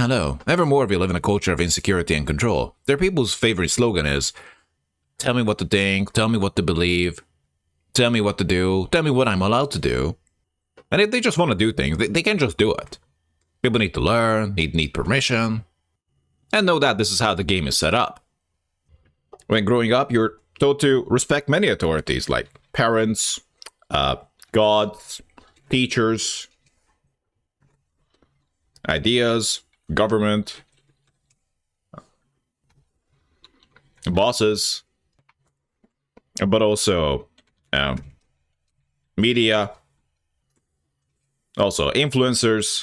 Hello. Evermore we live in a culture of insecurity and control. Their people's favorite slogan is, tell me what to think, tell me what to believe, tell me what to do, tell me what I'm allowed to do. And if they just want to do things, they can just do it. People need to learn, need permission, and know that this is how the game is set up. When growing up, you're told to respect many authorities like parents, gods, teachers, ideas, government, bosses, but also media, also influencers,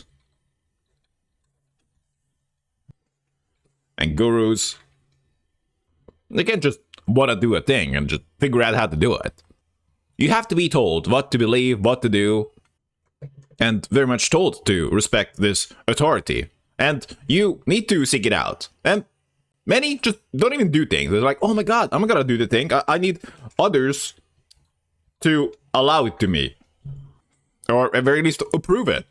and gurus. They can't just want to do a thing and just figure out how to do it. You have to be told what to believe, what to do, and very much told to respect this authority. And you need to seek it out. And many just don't even do things. They're like, oh my god, I'm gonna do the thing. I need others to allow it to me. Or at very least approve it.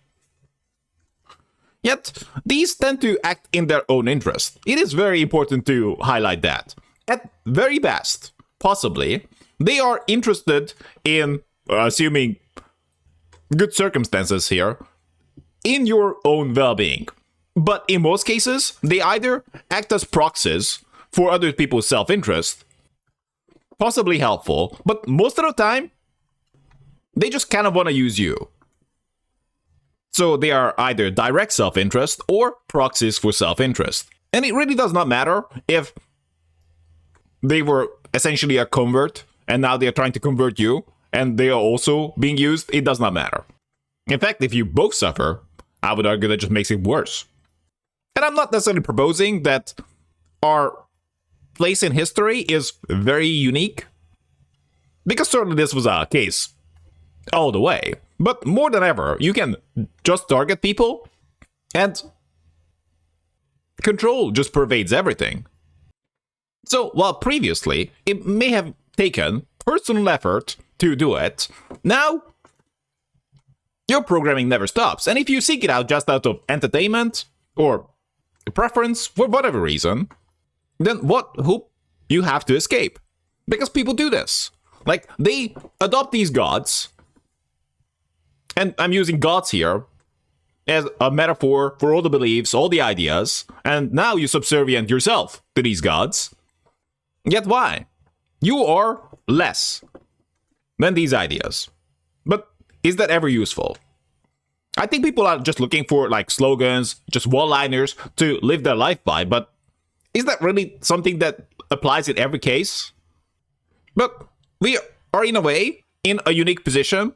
Yet, these tend to act in their own interest. It is very important to highlight that. At very best, possibly, they are interested in, assuming good circumstances here, in your own well-being. But in most cases, they either act as proxies for other people's self-interest, possibly helpful, but most of the time, they just kind of want to use you. So they are either direct self-interest or proxies for self-interest. And it really does not matter if they were essentially a convert and now they are trying to convert you and they are also being used. It does not matter. In fact, if you both suffer, I would argue that just makes it worse. And I'm not necessarily proposing that our place in history is very unique, because certainly this was a case all the way. But more than ever, you can just target people and control just pervades everything. So while previously it may have taken personal effort to do it, now your programming never stops. And if you seek it out just out of entertainment or preference for whatever reason, then what hope you have to escape? Because people do this. Like, they adopt these gods, and I'm using gods here as a metaphor for all the beliefs, all the ideas, and now you subservient yourself to these gods. Yet why? You are less than these ideas. But is that ever useful? I think people are just looking for like slogans, just one-liners to live their life by, but is that really something that applies in every case? But we are in a way in a unique position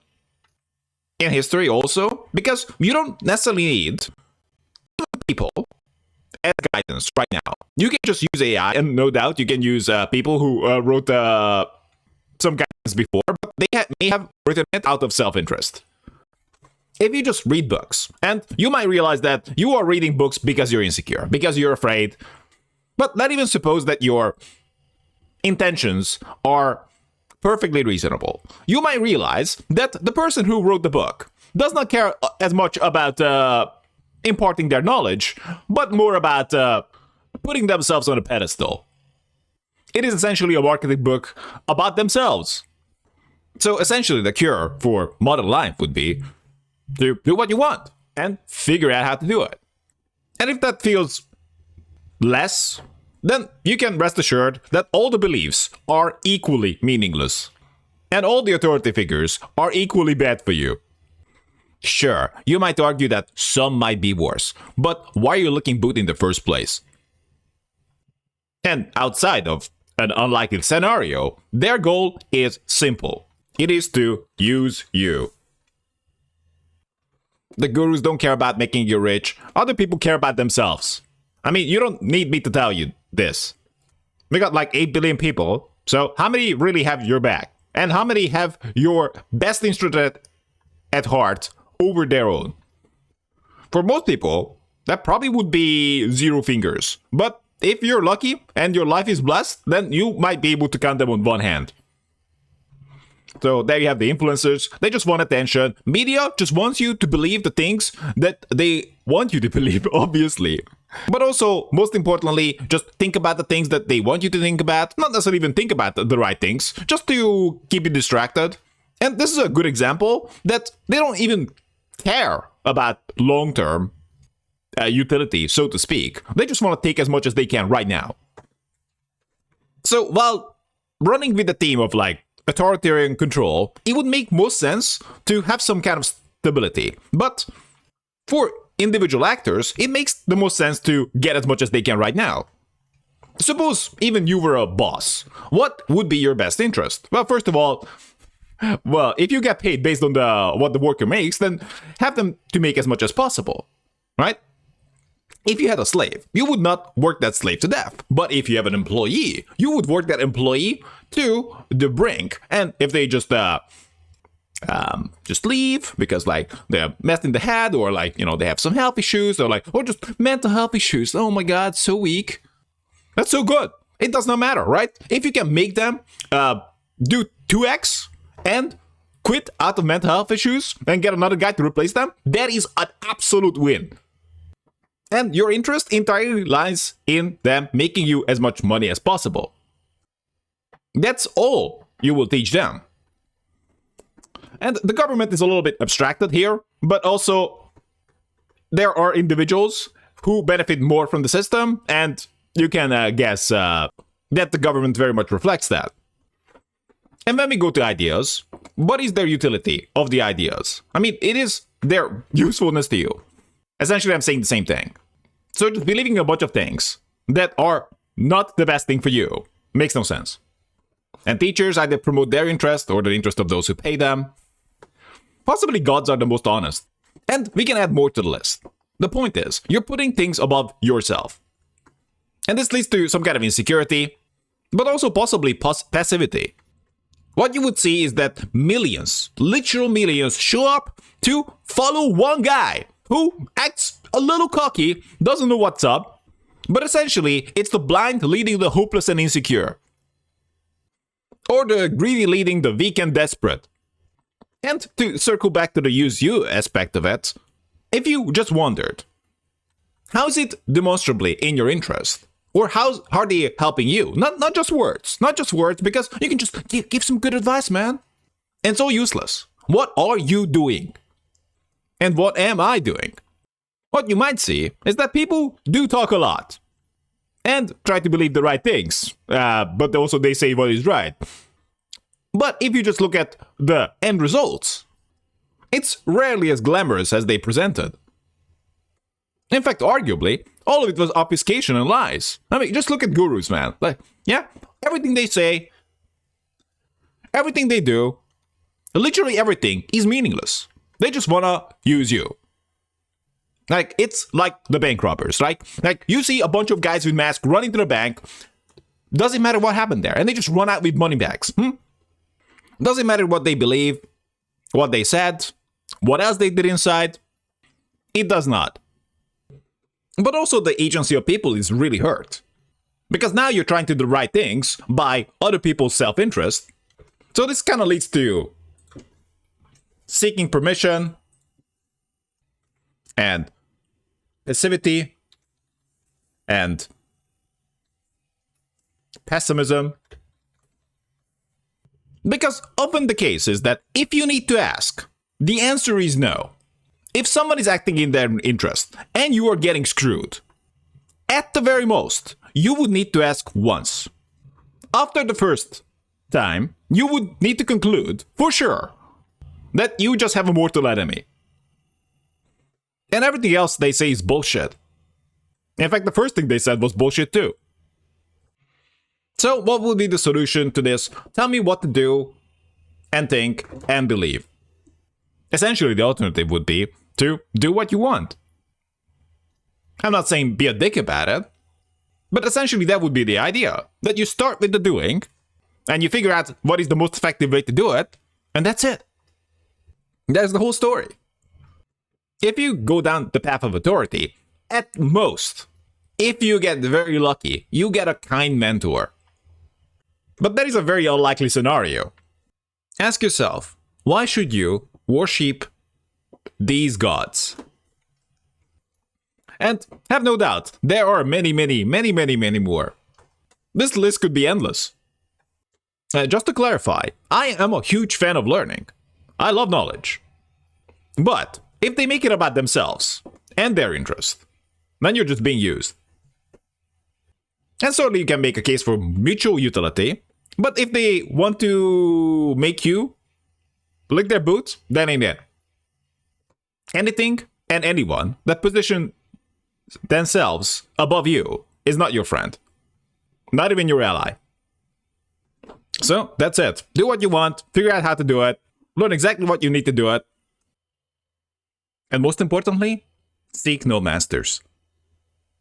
in history also, because you don't necessarily need people as guidance right now. You can just use AI, and no doubt you can use people who wrote some guidance before, but they may have written it out of self-interest. If you just read books, and you might realize that you are reading books because you're insecure, because you're afraid, but not even suppose that your intentions are perfectly reasonable. You might realize that the person who wrote the book does not care as much about imparting their knowledge, but more about putting themselves on a pedestal. It is essentially a marketing book about themselves. So essentially the cure for modern life would be to do what you want and figure out how to do it. And if that feels less, then you can rest assured that all the beliefs are equally meaningless. And all the authority figures are equally bad for you. Sure, you might argue that some might be worse, but why are you looking boot in the first place? And outside of an unlikely scenario, their goal is simple. It is to use you. The gurus don't care about making you rich. Other people care about themselves. I mean, you don't need me to tell you this. We got like 8 billion people, so how many really have your back? And how many have your best interest at heart over their own? For most people, that probably would be 0 fingers. But if you're lucky and your life is blessed, then you might be able to count them on one hand. So there you have the influencers. They just want attention. Media just wants you to believe the things that they want you to believe, obviously. But also, most importantly, just think about the things that they want you to think about. Not necessarily even think about the right things, just to keep you distracted. And this is a good example that they don't even care about long-term utility, so to speak. They just want to take as much as they can right now. So while running with a team of like authoritarian control, it would make most sense to have some kind of stability. But for individual actors, it makes the most sense to get as much as they can right now. Suppose even you were a boss. What would be your best interest? Well, first of all, if you get paid based on what the worker makes, then have them to make as much as possible, right? If you had a slave, you would not work that slave to death. But if you have an employee, you would work that employee to the brink. And if they just leave because like they're messed in the head, or like, they have some health issues, or just mental health issues. Oh my god, so weak. That's so good. It does not matter, right? If you can make them do 2x and quit out of mental health issues and get another guy to replace them, that is an absolute win. And your interest entirely lies in them making you as much money as possible. That's all you will teach them. And the government is a little bit abstracted here, but also there are individuals who benefit more from the system, and you can guess that the government very much reflects that. And when we go to ideas, what is their utility of the ideas? I mean, it is their usefulness to you. Essentially, I'm saying the same thing. So just believing a bunch of things that are not the best thing for you makes no sense. And teachers either promote their interest or the interest of those who pay them. Possibly gods are the most honest. And we can add more to the list. The point is, you're putting things above yourself. And this leads to some kind of insecurity, but also possibly passivity. What you would see is that millions, literal millions, show up to follow one guy who acts a little cocky, doesn't know what's up, but essentially it's the blind leading the hopeless and insecure. Or the greedy leading the weak and desperate. And to circle back to the use you aspect of it, if you just wondered, how is it demonstrably in your interest? Or how are they helping you? Not just words. Not just words, because you can just give some good advice, man. And it's all useless. What are you doing? And what am I doing? What you might see is that people do talk a lot. And try to believe the right things. But also they say what is right. But if you just look at the end results, it's rarely as glamorous as they presented. In fact, arguably, all of it was obfuscation and lies. I mean, just look at gurus, man. Like, yeah, everything they say, everything they do, literally everything is meaningless. They just wanna use you. Like, it's like the bank robbers, right? Like, you see a bunch of guys with masks running to the bank. Doesn't matter what happened there. And they just run out with money bags. Doesn't matter what they believe, what they said, what else they did inside. It does not. But also the agency of people is really hurt. Because now you're trying to do the right things by other people's self-interest. So this kind of leads to seeking permission and passivity and pessimism. Because often the case is that if you need to ask, the answer is no. If someone is acting in their interest and you are getting screwed, at the very most, you would need to ask once. After the first time, you would need to conclude, for sure, that you just have a mortal enemy. And everything else they say is bullshit. In fact, the first thing they said was bullshit too. So what would be the solution to this? Tell me what to do and think and believe. Essentially, the alternative would be to do what you want. I'm not saying be a dick about it, but essentially that would be the idea. That you start with the doing, and you figure out what is the most effective way to do it, and that's it. That's the whole story. If you go down the path of authority, at most, if you get very lucky, you get a kind mentor. But that is a very unlikely scenario. Ask yourself, why should you worship these gods? And have no doubt, there are many more. This list could be endless. Just to clarify, I am a huge fan of learning. I love knowledge. But if they make it about themselves and their interest, then you're just being used. And certainly you can make a case for mutual utility, but if they want to make you lick their boots, then ain't it. Anything and anyone that position themselves above you is not your friend. Not even your ally. So, that's it. Do what you want, figure out how to do it, learn exactly what you need to do it. And most importantly, seek no masters.